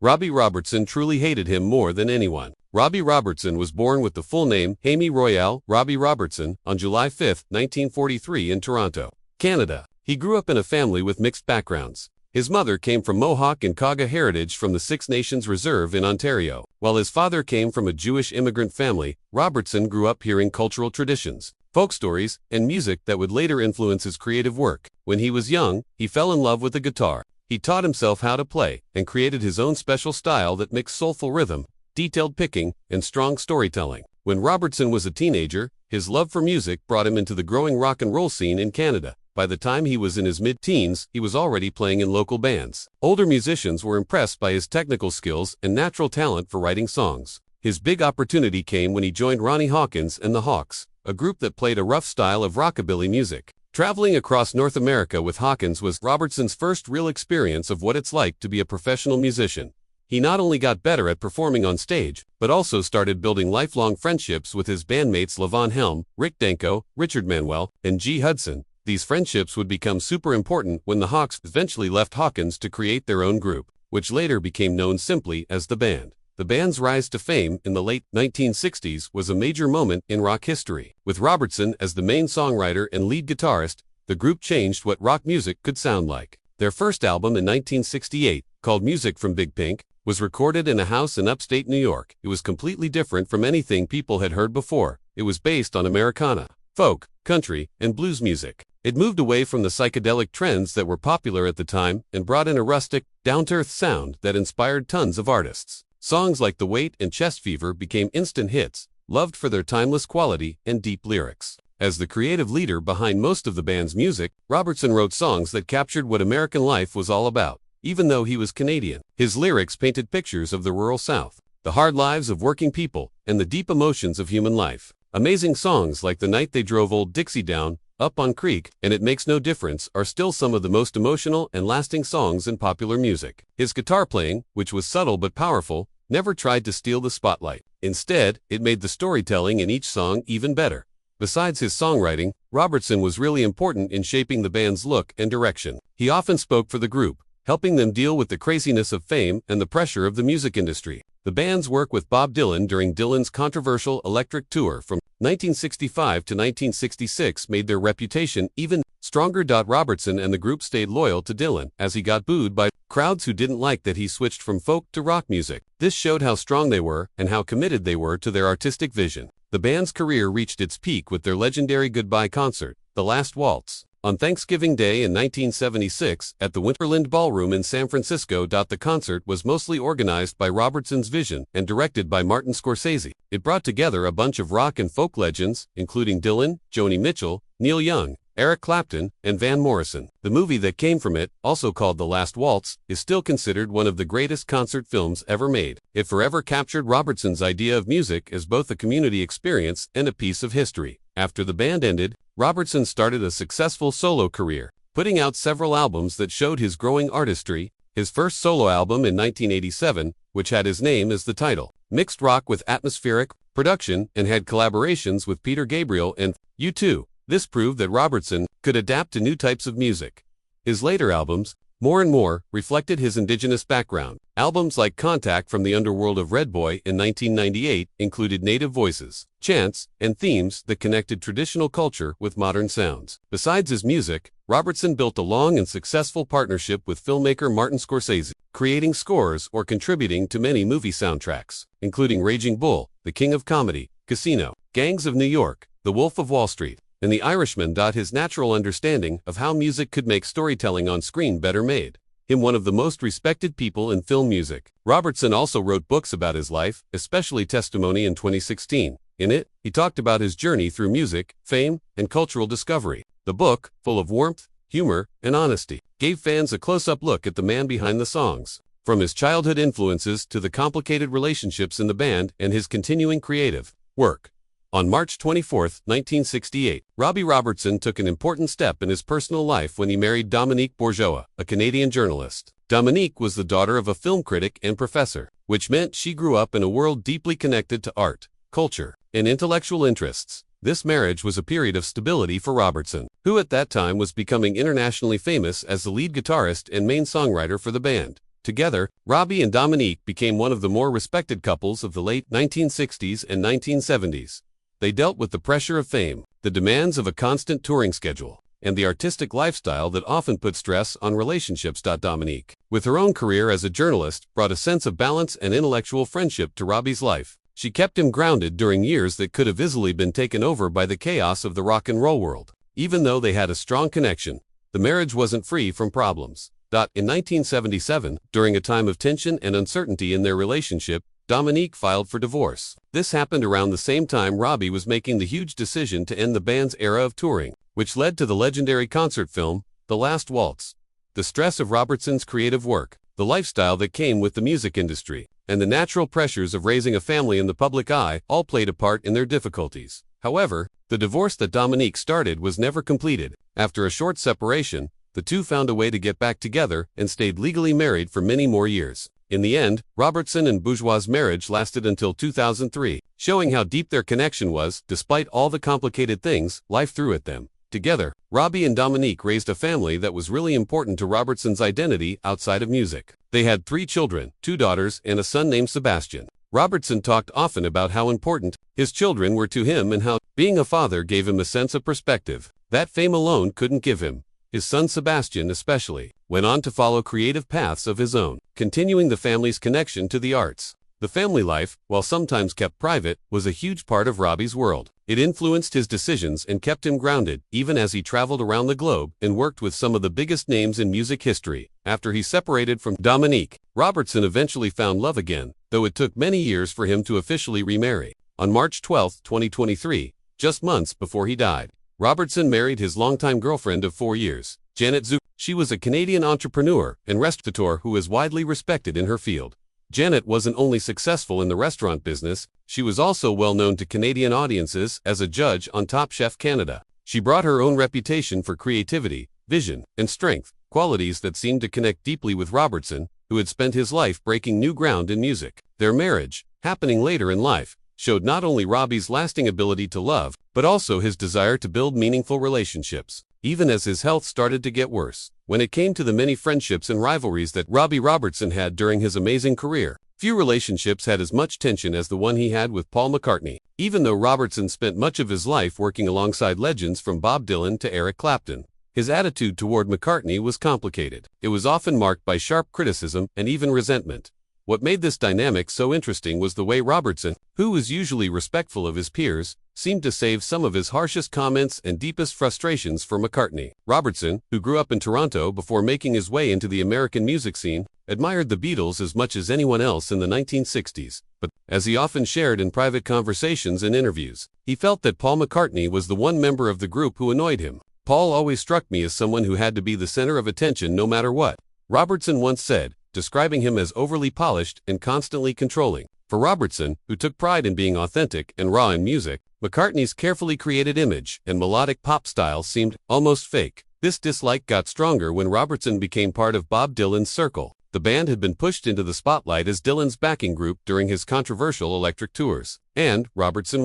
Robbie Robertson truly hated him more than anyone. Robbie Robertson was born with the full name Jaime Royale Robbie Robertson on July 5, 1943 in Toronto, Canada. He grew up in a family with mixed backgrounds. His mother came from Mohawk and Kaga heritage from the Six Nations Reserve in Ontario, while his father came from a Jewish immigrant family. Robertson grew up hearing cultural traditions, folk stories, and music that would later influence his creative work. When he was young, he fell in love with the guitar. He taught himself how to play, and created his own special style that mixed soulful rhythm, detailed picking, and strong storytelling. When Robertson was a teenager, his love for music brought him into the growing rock and roll scene in Canada. By the time he was in his mid-teens, he was already playing in local bands. Older musicians were impressed by his technical skills and natural talent for writing songs. His big opportunity came when he joined Ronnie Hawkins and the Hawks, a group that played a rough style of rockabilly music. Traveling across North America with Hawkins was Robertson's first real experience of what it's like to be a professional musician. He not only got better at performing on stage, but also started building lifelong friendships with his bandmates Levon Helm, Rick Danko, Richard Manuel, and G. Hudson. These friendships would become super important when the Hawks eventually left Hawkins to create their own group, which later became known simply as the band. The band's rise to fame in the late 1960s was a major moment in rock history. With Robertson as the main songwriter and lead guitarist, the group changed what rock music could sound like. Their first album in 1968, called Music from Big Pink, was recorded in a house in upstate New York. It was completely different from anything people had heard before. It was based on Americana, folk, country, and blues music. It moved away from the psychedelic trends that were popular at the time and brought in a rustic, down-to-earth sound that inspired tons of artists. Songs like The Weight and Chest Fever became instant hits, loved for their timeless quality and deep lyrics. As the creative leader behind most of the band's music, Robertson wrote songs that captured what American life was all about. Even though he was Canadian, his lyrics painted pictures of the rural South, the hard lives of working people, and the deep emotions of human life. Amazing songs like The Night They Drove Old Dixie Down, Up on Creek, and It Makes No Difference are still some of the most emotional and lasting songs in popular music. His guitar playing, which was subtle but powerful, never tried to steal the spotlight. Instead, it made the storytelling in each song even better. Besides his songwriting, Robertson was really important in shaping the band's look and direction. He often spoke for the group, helping them deal with the craziness of fame and the pressure of the music industry. The band's work with Bob Dylan during Dylan's controversial Electric Tour from 1965 to 1966 made their reputation even stronger. Robertson and the group stayed loyal to Dylan as he got booed by crowds who didn't like that he switched from folk to rock music. This showed how strong they were and how committed they were to their artistic vision. The band's career reached its peak with their legendary goodbye concert, The Last Waltz, on Thanksgiving Day in 1976 at the Winterland Ballroom in San Francisco. The concert was mostly organized by Robertson's vision and directed by Martin Scorsese. It brought together a bunch of rock and folk legends, including Dylan, Joni Mitchell, Neil Young, Eric Clapton, and Van Morrison. The movie that came from it, also called The Last Waltz, is still considered one of the greatest concert films ever made. It forever captured Robertson's idea of music as both a community experience and a piece of history. After the band ended, Robertson started a successful solo career, putting out several albums that showed his growing artistry. His first solo album in 1987, which had his name as the title, mixed rock with atmospheric production and had collaborations with Peter Gabriel and U2. This proved that Robertson could adapt to new types of music. His later albums, More and More, reflected his indigenous background. Albums like Contact from the Underworld of Red Boy in 1998 included native voices, chants, and themes that connected traditional culture with modern sounds. Besides his music, Robertson built a long and successful partnership with filmmaker Martin Scorsese, creating scores or contributing to many movie soundtracks, including Raging Bull, The King of Comedy, Casino, Gangs of New York, The Wolf of Wall Street, and The Irishman. His natural understanding of how music could make storytelling on screen better made him one of the most respected people in film music. Robertson also wrote books about his life, especially Testimony in 2016. In it, he talked about his journey through music, fame, and cultural discovery. The book, full of warmth, humor, and honesty, gave fans a close-up look at the man behind the songs. From his childhood influences to the complicated relationships in the band and his continuing creative work. On March 24, 1968, Robbie Robertson took an important step in his personal life when he married Dominique Bourgeois, a Canadian journalist. Dominique was the daughter of a film critic and professor, which meant she grew up in a world deeply connected to art, culture, and intellectual interests. This marriage was a period of stability for Robertson, who at that time was becoming internationally famous as the lead guitarist and main songwriter for the band. Together, Robbie and Dominique became one of the more respected couples of the late 1960s and 1970s. They dealt with the pressure of fame, the demands of a constant touring schedule, and the artistic lifestyle that often put stress on relationships. Dominique, with her own career as a journalist, brought a sense of balance and intellectual friendship to Robbie's life. She kept him grounded during years that could have easily been taken over by the chaos of the rock and roll world. Even though they had a strong connection, the marriage wasn't free from problems. In 1977, during a time of tension and uncertainty in their relationship, Dominique filed for divorce. This happened around the same time Robbie was making the huge decision to end the band's era of touring, which led to the legendary concert film, The Last Waltz. The stress of Robertson's creative work, the lifestyle that came with the music industry, and the natural pressures of raising a family in the public eye all played a part in their difficulties. However, the divorce that Dominique started was never completed. After a short separation, the two found a way to get back together and stayed legally married for many more years. In the end, Robertson and Bourgeois' marriage lasted until 2003, showing how deep their connection was despite all the complicated things life threw at them. Together, Robbie and Dominique raised a family that was really important to Robertson's identity outside of music. They had 3 children, 2 daughters and a son named Sebastian. Robertson talked often about how important his children were to him and how being a father gave him a sense of perspective that fame alone couldn't give him. His son Sebastian especially went on to follow creative paths of his own, continuing the family's connection to the arts. The family life, while sometimes kept private, was a huge part of Robbie's world. It influenced his decisions and kept him grounded, even as he traveled around the globe and worked with some of the biggest names in music history. After he separated from Dominique, Robertson eventually found love again, though it took many years for him to officially remarry. On March 12, 2023, just months before he died, Robertson married his longtime girlfriend of 4 years, Janet Zook. She was a Canadian entrepreneur and restaurateur who is widely respected in her field. Janet wasn't only successful in the restaurant business, she was also well known to Canadian audiences as a judge on Top Chef Canada. She brought her own reputation for creativity, vision, and strength, qualities that seemed to connect deeply with Robertson, who had spent his life breaking new ground in music. Their marriage, happening later in life, showed not only Robbie's lasting ability to love, but also his desire to build meaningful relationships, even as his health started to get worse. When it came to the many friendships and rivalries that Robbie Robertson had during his amazing career, few relationships had as much tension as the one he had with Paul McCartney. Even though Robertson spent much of his life working alongside legends from Bob Dylan to Eric Clapton, his attitude toward McCartney was complicated. It was often marked by sharp criticism and even resentment. What made this dynamic so interesting was the way Robertson, who was usually respectful of his peers, seemed to save some of his harshest comments and deepest frustrations for McCartney. Robertson, who grew up in Toronto before making his way into the American music scene, admired the Beatles as much as anyone else in the 1960s, but, as he often shared in private conversations and interviews, he felt that Paul McCartney was the one member of the group who annoyed him. Paul always struck me as someone who had to be the center of attention no matter what, Robertson once said, describing him as overly polished and constantly controlling. For Robertson, who took pride in being authentic and raw in music, McCartney's carefully created image and melodic pop style seemed almost fake. This dislike got stronger when Robertson became part of Bob Dylan's circle. The band had been pushed into the spotlight as Dylan's backing group during his controversial electric tours, and Robertson